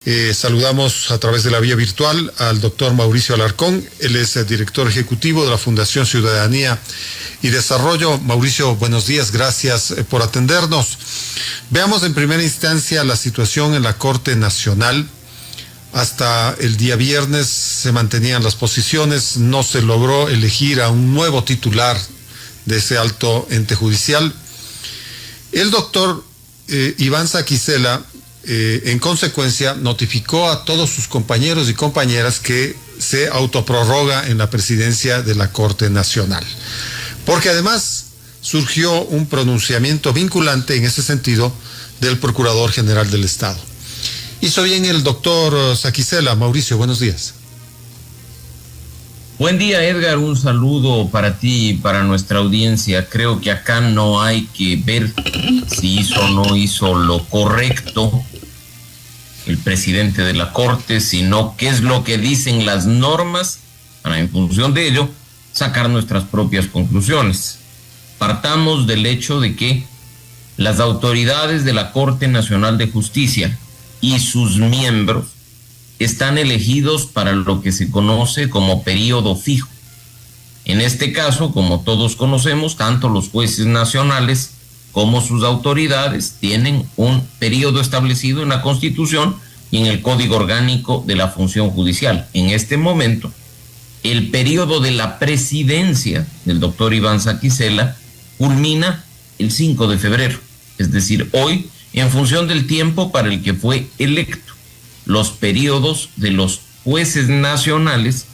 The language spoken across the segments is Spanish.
Saludamos a través de la vía virtual al doctor Mauricio Alarcón. Él es el director ejecutivo de la Fundación Ciudadanía y Desarrollo. Mauricio, buenos días, gracias por atendernos. Veamos en primera instancia la situación en la Corte Nacional. Hasta el día viernes se mantenían las posiciones, no se logró elegir a un nuevo titular de ese alto ente judicial. El doctor Iván Saquicela, en consecuencia, notificó a todos sus compañeros y compañeras que se autoprorroga en la presidencia de la Corte Nacional. Porque además surgió un pronunciamiento vinculante en ese sentido del Procurador General del Estado. Hizo bien el doctor Saquicela. Mauricio, buenos días. Buen día, Edgar, un saludo para ti y para nuestra audiencia. Creo que acá no hay que ver si hizo o no hizo lo correcto el presidente de la Corte, sino qué es lo que dicen las normas para, en función de ello, sacar nuestras propias conclusiones. Partamos del hecho de que las autoridades de la Corte Nacional de Justicia y sus miembros están elegidos para lo que se conoce como periodo fijo. En este caso, como todos conocemos, tanto los jueces nacionales como sus autoridades tienen un periodo establecido en la Constitución y en el Código Orgánico de la Función Judicial. En este momento, el periodo de la presidencia del doctor Iván Saquicela culmina el 5 de febrero, es decir, hoy, en función del tiempo para el que fue electo. Los periodos de los jueces nacionales,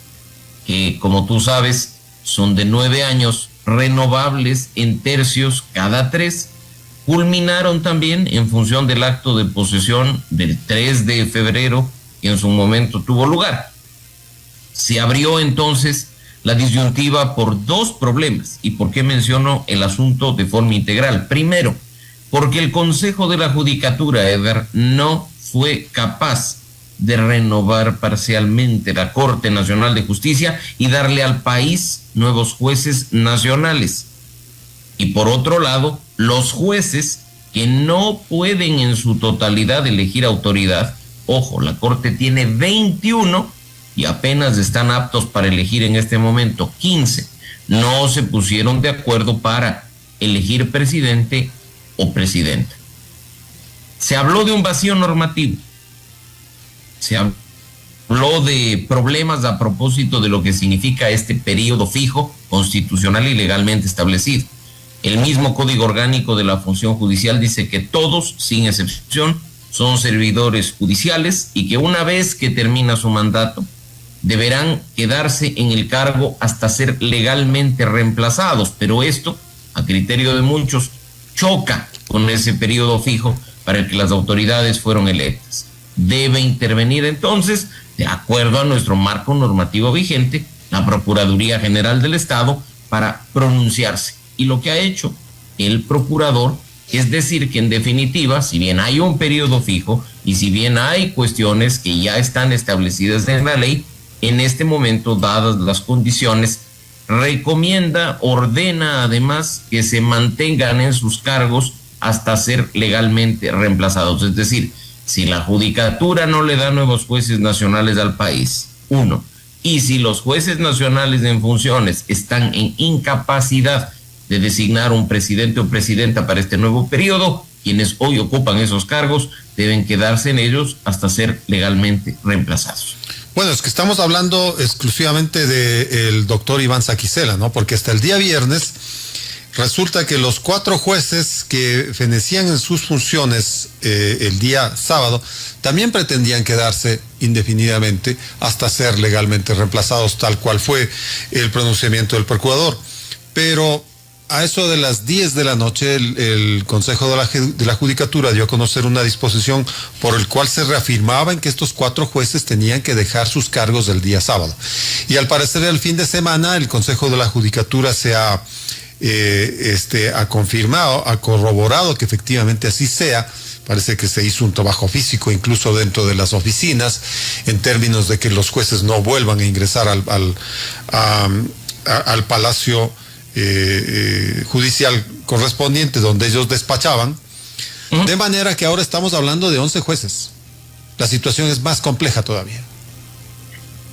que como tú sabes son de 9 años, renovables en tercios cada 3, culminaron también en función del acto de posesión del 3 de febrero que en su momento tuvo lugar. Se abrió entonces la disyuntiva por dos problemas. ¿Y por qué menciono el asunto de forma integral? Primero, porque el Consejo de la Judicatura, Edgar, no fue capaz de renovar parcialmente la Corte Nacional de Justicia y darle al país nuevos jueces nacionales. Y por otro lado, los jueces que no pueden en su totalidad elegir autoridad, ojo, la Corte tiene 21 y apenas están aptos para elegir en este momento 15, no se pusieron de acuerdo para elegir presidente o presidenta. Se habló de un vacío normativo. Se habló de problemas a propósito de lo que significa este periodo fijo, constitucional y legalmente establecido. El mismo Código Orgánico de la Función Judicial dice que todos, sin excepción, son servidores judiciales y que una vez que termina su mandato, deberán quedarse en el cargo hasta ser legalmente reemplazados. Pero esto, a criterio de muchos, choca con ese periodo fijo para el que las autoridades fueron electas. Debe intervenir entonces, de acuerdo a nuestro marco normativo vigente, la Procuraduría General del Estado para pronunciarse. Y lo que ha hecho el procurador es decir que en definitiva, si bien hay un periodo fijo y si bien hay cuestiones que ya están establecidas en la ley, en este momento, dadas las condiciones, recomienda, ordena además que se mantengan en sus cargos hasta ser legalmente reemplazados. Es decir, si la judicatura no le da nuevos jueces nacionales al país, uno, y si los jueces nacionales en funciones están en incapacidad de designar un presidente o presidenta para este nuevo periodo, quienes hoy ocupan esos cargos deben quedarse en ellos hasta ser legalmente reemplazados. Bueno, es que estamos hablando exclusivamente del doctor Iván Saquicela, ¿no? Porque hasta el día viernes resulta que los 4 jueces que fenecían en sus funciones el día sábado también pretendían quedarse indefinidamente hasta ser legalmente reemplazados, tal cual fue el pronunciamiento del procurador. Pero a eso de las 10 de la noche, el Consejo de la Judicatura dio a conocer una disposición por el cual se reafirmaba en que estos 4 jueces tenían que dejar sus cargos del día sábado. Y al parecer el fin de semana el Consejo de la Judicatura se ha confirmado, ha corroborado que efectivamente así sea. Parece que se hizo un trabajo físico incluso dentro de las oficinas en términos de que los jueces no vuelvan a ingresar al Palacio judicial correspondiente donde ellos despachaban, de manera que ahora estamos hablando de 11 jueces. la situación es más compleja todavía.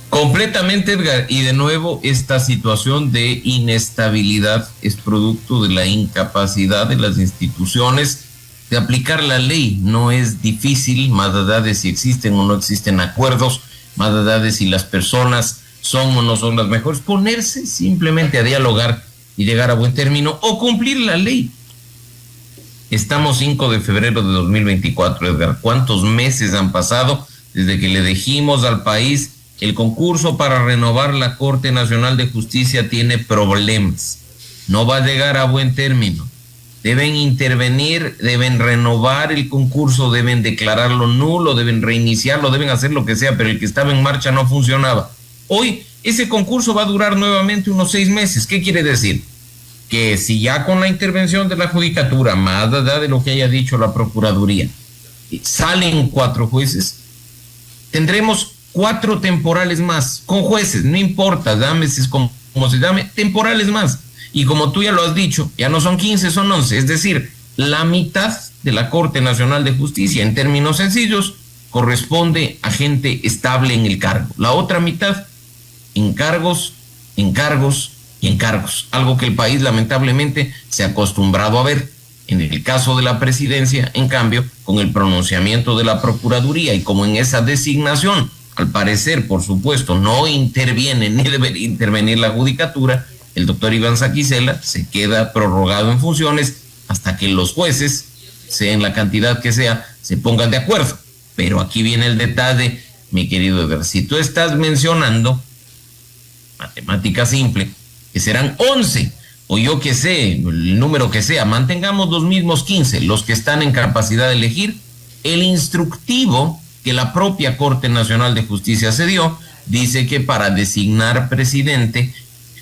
Completamente, Edgar, y de nuevo esta situación de inestabilidad es producto de la incapacidad de las instituciones de aplicar la ley. No es difícil, más allá de si existen o no existen acuerdos, más allá de si las personas son o no son las mejores, ponerse simplemente a dialogar y llegar a buen término o cumplir la ley. Estamos 5 de febrero de 2024, Edgar. ¿Cuántos meses han pasado desde que le dijimos al país el concurso para renovar la Corte Nacional de Justicia tiene problemas? No va a llegar a buen término. Deben intervenir, deben renovar el concurso, deben declararlo nulo, deben reiniciarlo, deben hacer lo que sea, pero el que estaba en marcha no funcionaba. Hoy ese concurso va a durar nuevamente unos 6 meses. ¿Qué quiere decir? Que si ya con la intervención de la judicatura, más allá de lo que haya dicho la Procuraduría, salen 4 jueces, tendremos 4 temporales más, con jueces, no importa, llámese como se llame, temporales más. Y como tú ya lo has dicho, ya no son 15, son 11, es decir, la mitad de la Corte Nacional de Justicia, en términos sencillos, corresponde a gente estable en el cargo. La otra mitad, encargos, encargos y encargos, algo que el país lamentablemente se ha acostumbrado a ver. En el caso de la presidencia, en cambio, con el pronunciamiento de la Procuraduría y como en esa designación, al parecer, por supuesto, no interviene ni debe intervenir la judicatura, el doctor Iván Saquicela se queda prorrogado en funciones hasta que los jueces, sea en la cantidad que sea, se pongan de acuerdo. Pero aquí viene el detalle, mi querido Eber. Si tú estás mencionando, matemática simple, que serán 11, o yo que sé, el número que sea, mantengamos los mismos 15, los que están en capacidad de elegir, el instructivo que la propia Corte Nacional de Justicia se dio, dice que para designar presidente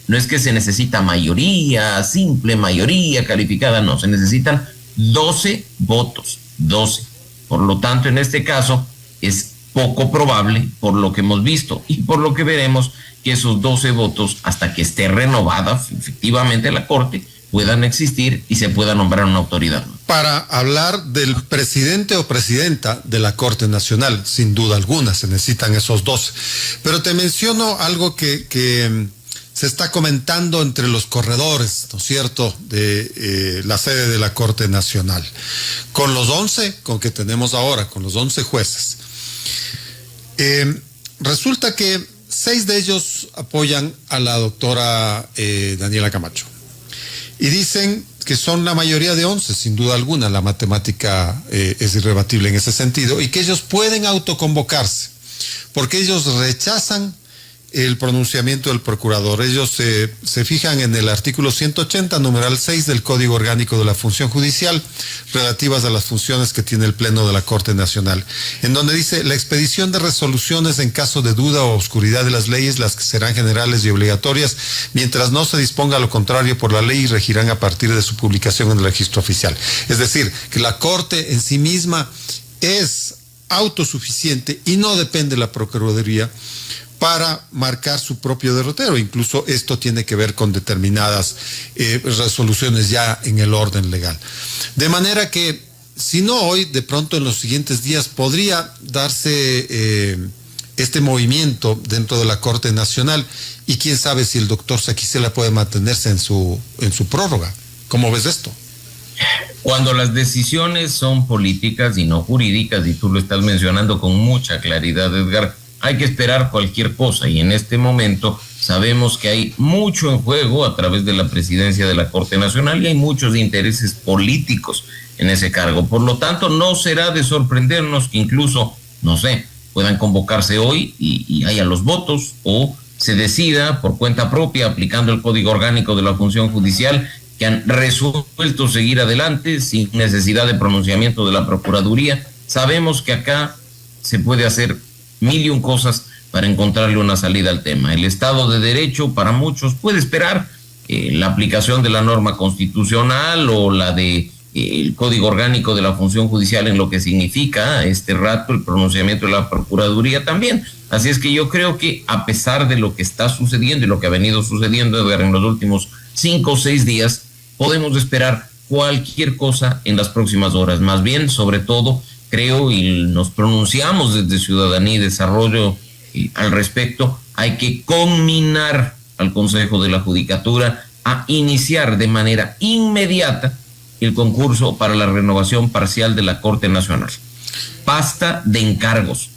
no es que se necesita mayoría, simple mayoría calificada, no, se necesitan 12 votos, 12. Por lo tanto, en este caso, es poco probable, por lo que hemos visto y por lo que veremos, que esos 12 votos, hasta que esté renovada efectivamente la Corte, puedan existir y se pueda nombrar una autoridad. Para hablar del presidente o presidenta de la Corte Nacional, sin duda alguna, se necesitan esos 12. Pero te menciono algo que se está comentando entre los corredores, ¿no es cierto?, de la sede de la Corte Nacional. Con los 11, con que tenemos ahora, con los 11 jueces, resulta que 6 de ellos apoyan a la doctora Daniela Camacho. Y dicen que son la mayoría de 11, sin duda alguna, la matemática es irrebatible en ese sentido, y que ellos pueden autoconvocarse, porque ellos rechazan el pronunciamiento del procurador. Ellos se fijan en el artículo 180, numeral 6 del Código Orgánico de la Función Judicial, relativas a las funciones que tiene el Pleno de la Corte Nacional, en donde dice: la expedición de resoluciones en caso de duda o oscuridad de las leyes, las que serán generales y obligatorias, mientras no se disponga lo contrario por la ley, y regirán a partir de su publicación en el registro oficial. Es decir, que la Corte en sí misma es autosuficiente y no depende de la Procuraduría para marcar su propio derrotero. Incluso esto tiene que ver con determinadas resoluciones ya en el orden legal. De manera que, si no hoy, de pronto en los siguientes días podría darse este movimiento dentro de la Corte Nacional, y quién sabe si el doctor Saquicela puede mantenerse en su prórroga. ¿Cómo ves esto? Cuando las decisiones son políticas y no jurídicas, y tú lo estás mencionando con mucha claridad, Edgar, hay que esperar cualquier cosa, y en este momento sabemos que hay mucho en juego a través de la presidencia de la Corte Nacional y hay muchos intereses políticos en ese cargo. Por lo tanto, no será de sorprendernos que incluso, no sé, puedan convocarse hoy y haya los votos, o se decida por cuenta propia, aplicando el Código Orgánico de la Función Judicial, que han resuelto seguir adelante sin necesidad de pronunciamiento de la Procuraduría. Sabemos que acá se puede hacer 1001 cosas para encontrarle una salida al tema. El Estado de Derecho para muchos puede esperar la aplicación de la norma constitucional o la de el Código Orgánico de la Función Judicial, en lo que significa a este rato el pronunciamiento de la Procuraduría también. Así es que yo creo que, a pesar de lo que está sucediendo y lo que ha venido sucediendo en los últimos 5 o 6 días, podemos esperar cualquier cosa en las próximas horas. Más bien, sobre todo, creo, y nos pronunciamos desde Ciudadanía y Desarrollo al respecto, hay que conminar al Consejo de la Judicatura a iniciar de manera inmediata el concurso para la renovación parcial de la Corte Nacional. Basta de encargos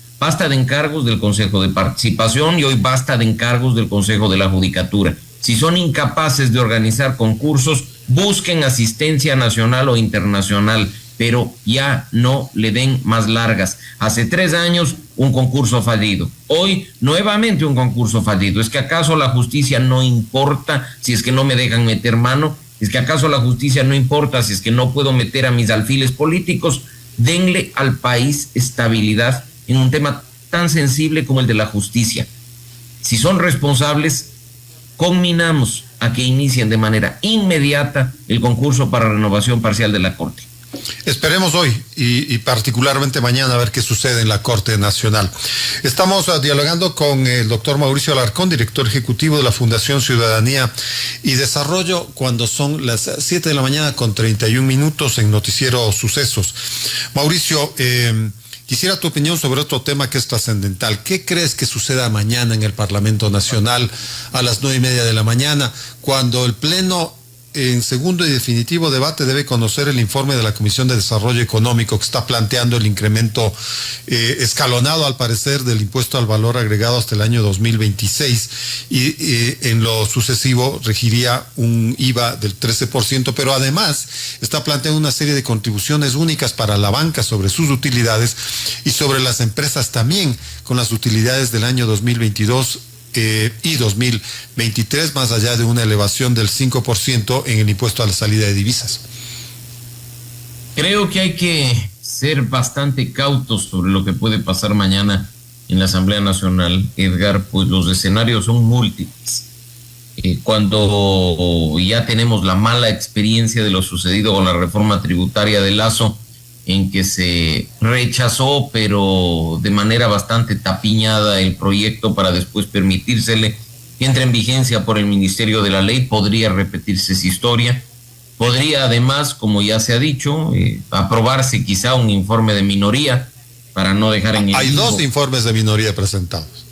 del Consejo de Participación y hoy basta de encargos del Consejo de la Judicatura. Si son incapaces de organizar concursos, busquen asistencia nacional o internacional, pero ya no le den más largas. Hace 3 años un concurso fallido, hoy nuevamente un concurso fallido. ¿Es que acaso la justicia no importa si es que no me dejan meter mano? ¿Es que acaso la justicia no importa si es que no puedo meter a mis alfiles políticos? Denle al país estabilidad en un tema tan sensible como el de la justicia. Si son responsables, conminamos a que inicien de manera inmediata el concurso para renovación parcial de la Corte. Esperemos hoy y particularmente mañana a ver qué sucede en la Corte Nacional. Estamos dialogando con el doctor Mauricio Alarcón, director ejecutivo de la Fundación Ciudadanía y Desarrollo, cuando son las 7 de la mañana con 31 minutos en Noticiero Sucesos. Mauricio, quisiera tu opinión sobre otro tema que es trascendental. ¿Qué crees que suceda mañana en el Parlamento Nacional a las 9:30 de la mañana, cuando el Pleno en segundo y definitivo debate debe conocer el informe de la Comisión de Desarrollo Económico que está planteando el incremento escalonado, al parecer, del impuesto al valor agregado hasta el año 2026 y en lo sucesivo regiría un IVA del 13%, pero además está planteando una serie de contribuciones únicas para la banca sobre sus utilidades y sobre las empresas también con las utilidades del año 2022 y 2023, más allá de una elevación del 5% en el impuesto a la salida de divisas. Creo que hay que ser bastante cautos sobre lo que puede pasar mañana en la Asamblea Nacional, Edgar, pues los escenarios son múltiples. Cuando ya tenemos la mala experiencia de lo sucedido con la reforma tributaria de Lasso, en que se rechazó, pero de manera bastante tapiñada, el proyecto para después permitírsele que entre en vigencia por el Ministerio de la Ley, podría repetirse esa historia. Podría además, como ya se ha dicho, aprobarse quizá un informe de minoría para no dejar en el... Hay 2 informes de minoría presentados.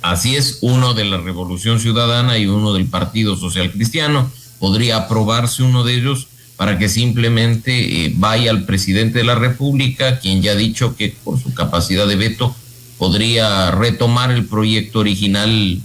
Así es, uno de la Revolución Ciudadana y uno del Partido Social Cristiano. Podría aprobarse uno de ellos para que simplemente vaya al presidente de la República, quien ya ha dicho que por su capacidad de veto podría retomar el proyecto original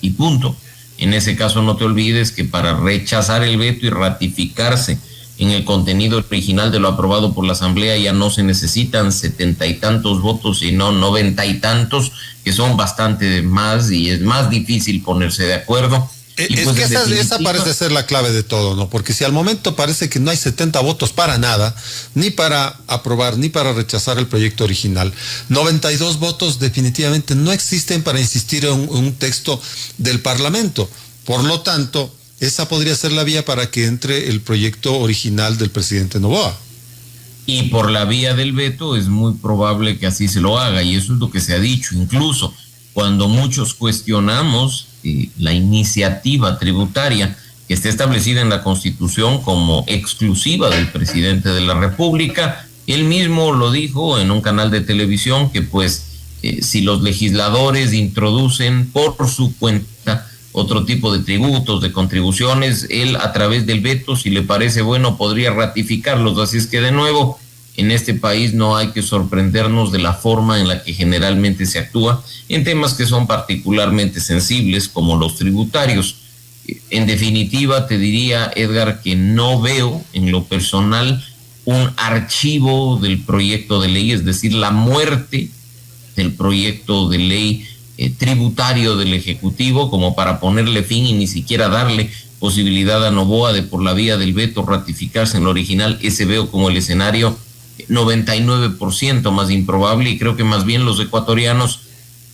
y punto. En ese caso no te olvides que para rechazar el veto y ratificarse en el contenido original de lo aprobado por la Asamblea ya no se necesitan 70 y tantos votos, sino 90 y tantos, que son bastante más y es más difícil ponerse de acuerdo. Es pues que esa parece ser la clave de todo, ¿no? Porque si al momento parece que no hay 70 votos para nada, ni para aprobar, ni para rechazar el proyecto original, 92 votos definitivamente no existen para insistir en un texto del Parlamento. Por lo tanto, esa podría ser la vía para que entre el proyecto original del presidente Noboa. Y por la vía del veto es muy probable que así se lo haga, y eso es lo que se ha dicho. Incluso cuando muchos cuestionamos la iniciativa tributaria que está establecida en la Constitución como exclusiva del presidente de la República, él mismo lo dijo en un canal de televisión que pues si los legisladores introducen por su cuenta otro tipo de tributos, de contribuciones, él a través del veto, si le parece bueno, podría ratificarlos. Así es que de nuevo, en este país no hay que sorprendernos de la forma en la que generalmente se actúa en temas que son particularmente sensibles como los tributarios. En definitiva, te diría, Edgar, que no veo en lo personal un archivo del proyecto de ley, es decir, la muerte del proyecto de ley tributario del Ejecutivo como para ponerle fin y ni siquiera darle posibilidad a Noboa de por la vía del veto ratificarse en lo original. Ese veo como el escenario 99% más improbable, y creo que más bien los ecuatorianos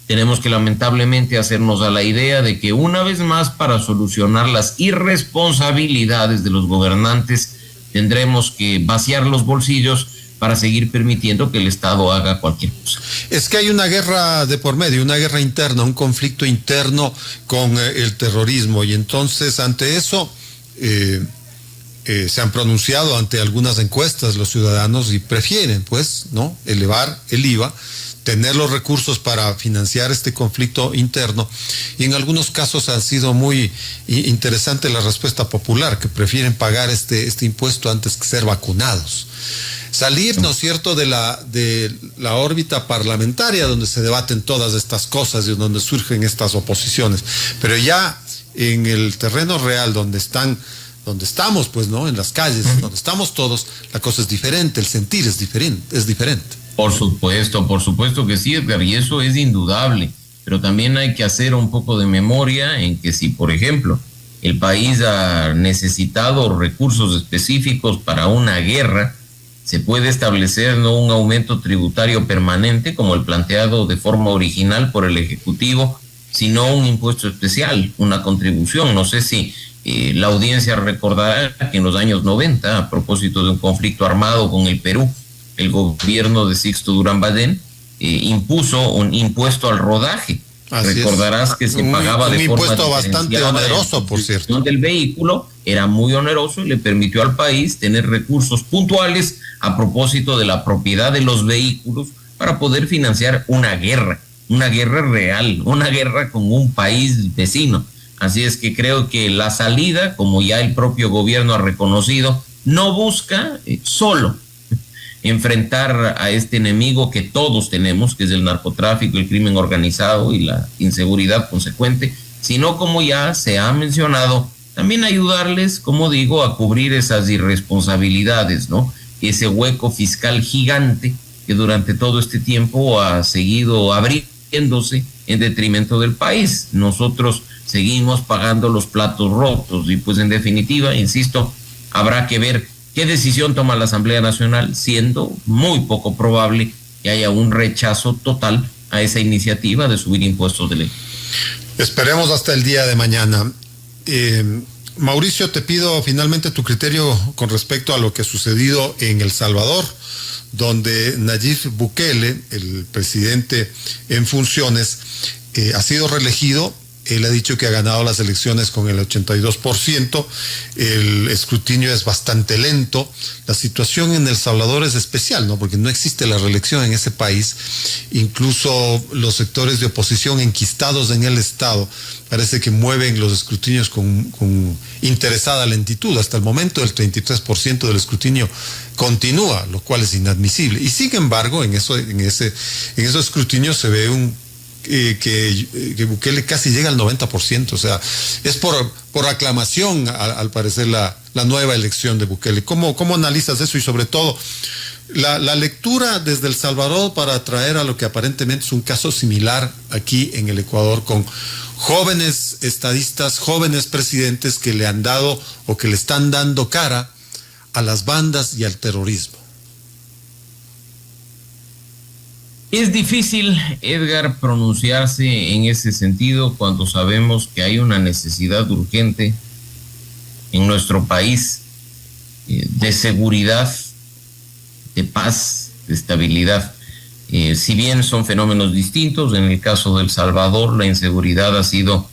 tenemos que lamentablemente hacernos a la idea de que una vez más, para solucionar las irresponsabilidades de los gobernantes, tendremos que vaciar los bolsillos para seguir permitiendo que el Estado haga cualquier cosa. Es que hay una guerra de por medio, una guerra interna, un conflicto interno con el terrorismo, y entonces ante eso se han pronunciado ante algunas encuestas los ciudadanos y prefieren, pues, ¿no?, elevar el IVA, tener los recursos para financiar este conflicto interno, y en algunos casos ha sido muy interesante la respuesta popular, que prefieren pagar este impuesto antes que ser vacunados. Salir, ¿no es cierto?, de la órbita parlamentaria donde se debaten todas estas cosas y donde surgen estas oposiciones, pero ya en el terreno real donde estamos, pues, ¿no?, en las calles, donde estamos todos, la cosa es diferente, el sentir es diferente. Por supuesto que sí, Edgar, y eso es indudable, pero también hay que hacer un poco de memoria en que si, por ejemplo, el país ha necesitado recursos específicos para una guerra, se puede establecer no un aumento tributario permanente como el planteado de forma original por el Ejecutivo, sino un impuesto especial, una contribución. No sé si la audiencia recordará que en los años 90, a propósito de un conflicto armado con el Perú, el gobierno de Sixto Durán Ballén impuso un impuesto al rodaje. Así recordarás es. Que se pagaba de forma un impuesto bastante oneroso, por cierto. Del vehículo era muy oneroso y le permitió al país tener recursos puntuales a propósito de la propiedad de los vehículos para poder financiar una guerra real, una guerra con un país vecino. Así es que creo que la salida, como ya el propio gobierno ha reconocido, no busca solo enfrentar a este enemigo que todos tenemos, que es el narcotráfico, el crimen organizado y la inseguridad consecuente, sino, como ya se ha mencionado, también ayudarles, como digo, a cubrir esas irresponsabilidades, ¿no? Ese hueco fiscal gigante que durante todo este tiempo ha seguido abriéndose en detrimento del país. Nosotros seguimos pagando los platos rotos y, pues, en definitiva, insisto, habrá que ver qué decisión toma la Asamblea Nacional, siendo muy poco probable que haya un rechazo total a esa iniciativa de subir impuestos de ley. Esperemos hasta el día de mañana. Mauricio, te pido finalmente tu criterio con respecto a lo que ha sucedido en El Salvador, donde Nayib Bukele, el presidente en funciones, ha sido reelegido. Él ha dicho que ha ganado las elecciones con el 82%, el escrutinio es bastante lento. La situación en El Salvador es especial, ¿no?, porque no existe la reelección en ese país. Incluso los sectores de oposición enquistados en el Estado parece que mueven los escrutinios con interesada lentitud. Hasta el momento el 33% del escrutinio continúa, lo cual es inadmisible. Y sin embargo, en esos escrutinios se ve que Bukele casi llega al 90%, o sea, es por aclamación, al parecer, la nueva elección de Bukele. ¿Cómo analizas eso? Y sobre todo, la lectura desde El Salvador para traer a lo que aparentemente es un caso similar aquí en el Ecuador, con jóvenes estadistas, jóvenes presidentes que le han dado o que le están dando cara a las bandas y al terrorismo. Es difícil, Edgar, pronunciarse en ese sentido cuando sabemos que hay una necesidad urgente en nuestro país de seguridad, de paz, de estabilidad. Si bien son fenómenos distintos, en el caso de El Salvador la inseguridad ha sido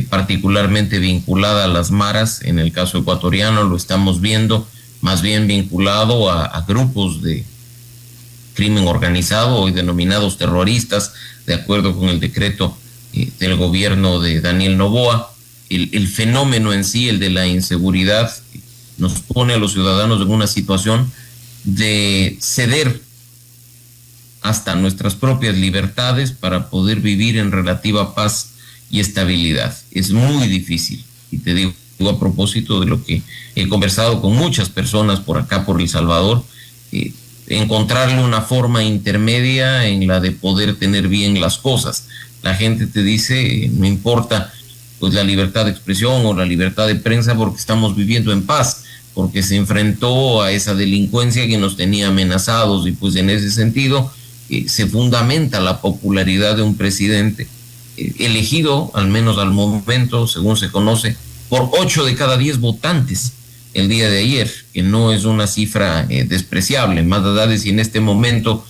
particularmente vinculada a las maras. En el caso ecuatoriano lo estamos viendo más bien vinculado a grupos de crimen organizado, hoy denominados terroristas, de acuerdo con el decreto del gobierno de Daniel Noboa. El fenómeno en sí, el de la inseguridad, nos pone a los ciudadanos en una situación de ceder hasta nuestras propias libertades para poder vivir en relativa paz y estabilidad. Es muy difícil, y te digo a propósito de lo que he conversado con muchas personas por acá, por El Salvador, encontrarle una forma intermedia en la de poder tener bien las cosas. La gente te dice, no importa pues la libertad de expresión o la libertad de prensa, porque estamos viviendo en paz, porque se enfrentó a esa delincuencia que nos tenía amenazados, y pues en ese sentido se fundamenta la popularidad de un presidente elegido, al menos al momento, según se conoce, por 8 de cada 10 votantes el día de ayer, que no es una cifra despreciable, más allá de si en este momento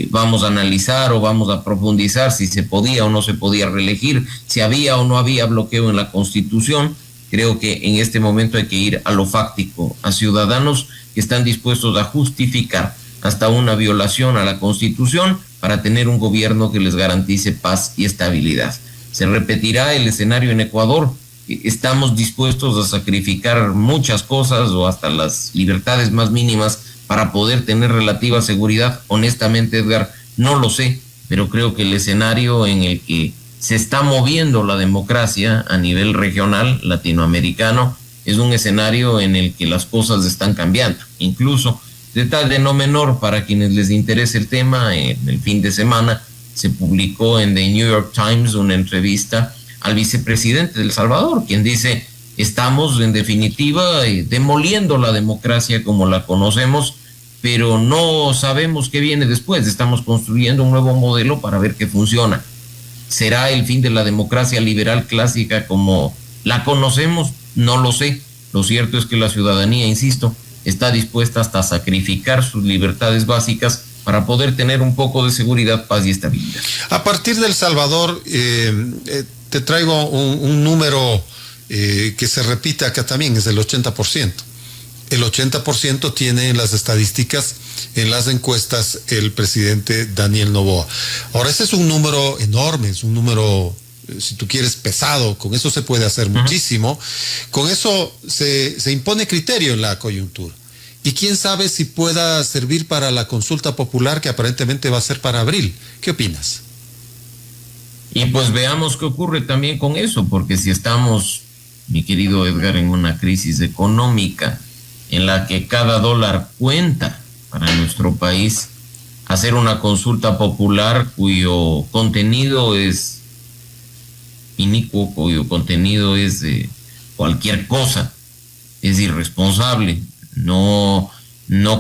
vamos a analizar o vamos a profundizar si se podía o no se podía reelegir, si había o no había bloqueo en la Constitución. Creo que en este momento hay que ir a lo fáctico, a ciudadanos que están dispuestos a justificar hasta una violación a la Constitución para tener un gobierno que les garantice paz y estabilidad. Se repetirá el escenario en Ecuador. Estamos dispuestos a sacrificar muchas cosas o hasta las libertades más mínimas para poder tener relativa seguridad. Honestamente, Edgar, no lo sé, pero creo que el escenario en el que se está moviendo la democracia a nivel regional latinoamericano es un escenario en el que las cosas están cambiando. Incluso, detalle no menor para quienes les interese el tema, en el fin de semana se publicó en The New York Times una entrevista al vicepresidente de El Salvador, quien dice: estamos en definitiva demoliendo la democracia como la conocemos, pero no sabemos qué viene después. Estamos construyendo un nuevo modelo para ver qué funciona. ¿Será el fin de la democracia liberal clásica como la conocemos? No lo sé. Lo cierto es que la ciudadanía, insisto, está dispuesta hasta a sacrificar sus libertades básicas para poder tener un poco de seguridad, paz y estabilidad. A partir de El Salvador, te traigo un número que se repite acá también, es del 80%. El 80% tiene en las estadísticas, en las encuestas, el presidente Daniel Noboa. Ahora, ese es un número enorme, es un número, si tú quieres, pesado. Con eso se puede hacer muchísimo. Con eso se impone criterio en la coyuntura. Y quién sabe si pueda servir para la consulta popular que aparentemente va a ser para abril. ¿Qué opinas? Y pues veamos qué ocurre también con eso, porque si estamos, mi querido Edgar, en una crisis económica en la que cada dólar cuenta para nuestro país, hacer una consulta popular cuyo contenido es inicuo, cuyo contenido es de cualquier cosa, es irresponsable. No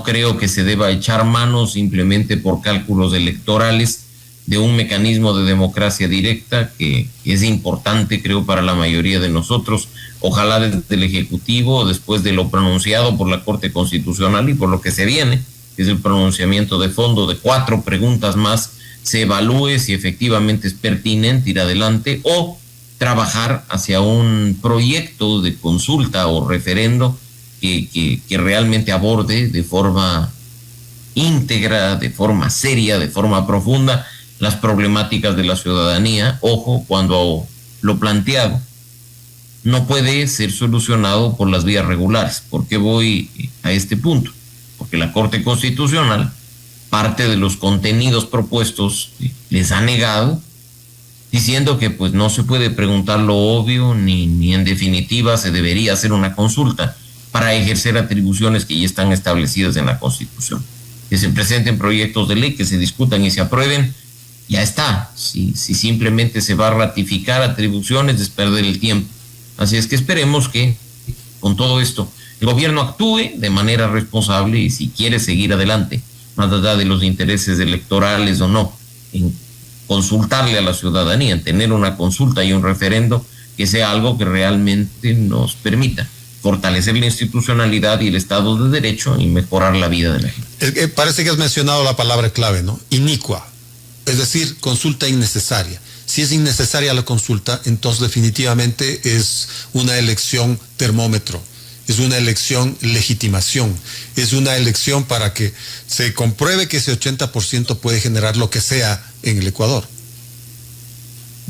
creo que se deba echar mano simplemente por cálculos electorales de un mecanismo de democracia directa que es importante, creo, para la mayoría de nosotros. Ojalá desde el Ejecutivo, después de lo pronunciado por la Corte Constitucional y por lo que se viene, que es el pronunciamiento de fondo de 4 preguntas más, se evalúe si efectivamente es pertinente ir adelante o trabajar hacia un proyecto de consulta o referendo que realmente aborde de forma íntegra, de forma seria, de forma profunda las problemáticas de la ciudadanía. Ojo, cuando lo planteado no puede ser solucionado por las vías regulares. ¿Por qué voy a este punto? Porque la Corte Constitucional, parte de los contenidos propuestos, les ha negado, diciendo que pues no se puede preguntar lo obvio, ni en definitiva se debería hacer una consulta para ejercer atribuciones que ya están establecidas en la Constitución. Que se presenten proyectos de ley, que se discutan y se aprueben, ya está. Si simplemente se va a ratificar atribuciones, es perder el tiempo. Así es que esperemos que con todo esto el gobierno actúe de manera responsable y si quiere seguir adelante, más allá de los intereses electorales o no, en consultarle a la ciudadanía, en tener una consulta y un referendo, que sea algo que realmente nos permita fortalecer la institucionalidad y el Estado de Derecho y mejorar la vida de la gente. Parece que has mencionado la palabra clave, ¿no? Inicua, es decir, consulta innecesaria. Si es innecesaria la consulta, entonces definitivamente es una elección termómetro, es una elección legitimación, es una elección para que se compruebe que ese 80% puede generar lo que sea en el Ecuador.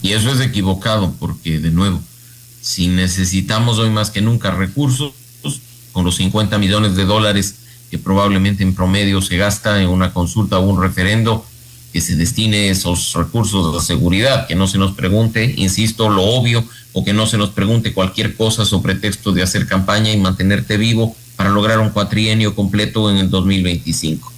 Y eso es equivocado porque, de nuevo, si necesitamos hoy más que nunca recursos, con los 50 millones de dólares que probablemente en promedio se gasta en una consulta o un referendo, que se destine esos recursos a seguridad, que no se nos pregunte, insisto, lo obvio, o que no se nos pregunte cualquier cosa sobre pretexto de hacer campaña y mantenerte vivo para lograr un cuatrienio completo en el 2025.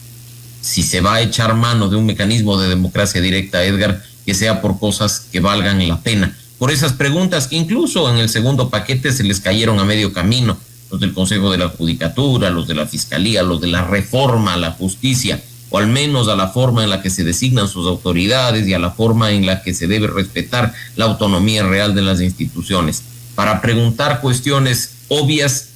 Si se va a echar mano de un mecanismo de democracia directa, Edgar, que sea por cosas que valgan la pena. Por esas preguntas que incluso en el segundo paquete se les cayeron a medio camino, los del Consejo de la Judicatura, los de la Fiscalía, los de la reforma a la justicia, o al menos a la forma en la que se designan sus autoridades y a la forma en la que se debe respetar la autonomía real de las instituciones. Para preguntar cuestiones obvias,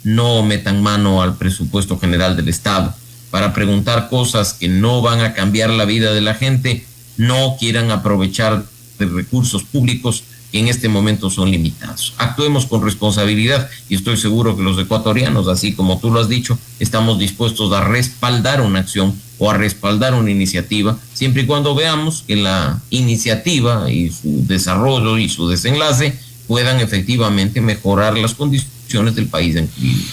no metan mano al presupuesto general del Estado. Para preguntar cosas que no van a cambiar la vida de la gente, no quieran aprovechar de recursos públicos que en este momento son limitados. Actuemos con responsabilidad y estoy seguro que los ecuatorianos, así como tú lo has dicho, estamos dispuestos a respaldar una acción o a respaldar una iniciativa, siempre y cuando veamos que la iniciativa y su desarrollo y su desenlace puedan efectivamente mejorar las condiciones del país en que vivimos.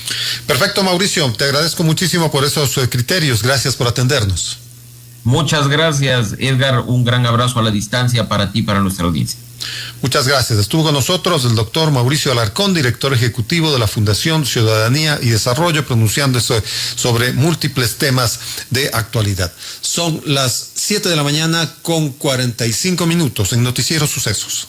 Perfecto, Mauricio, te agradezco muchísimo por esos criterios, gracias por atendernos. Muchas gracias, Edgar, un gran abrazo a la distancia para ti y para nuestra audiencia. Muchas gracias. Estuvo con nosotros el doctor Mauricio Alarcón, director ejecutivo de la Fundación Ciudadanía y Desarrollo, pronunciándose sobre múltiples temas de actualidad. Son las 7 de la mañana con 45 minutos en Noticiero Sucesos.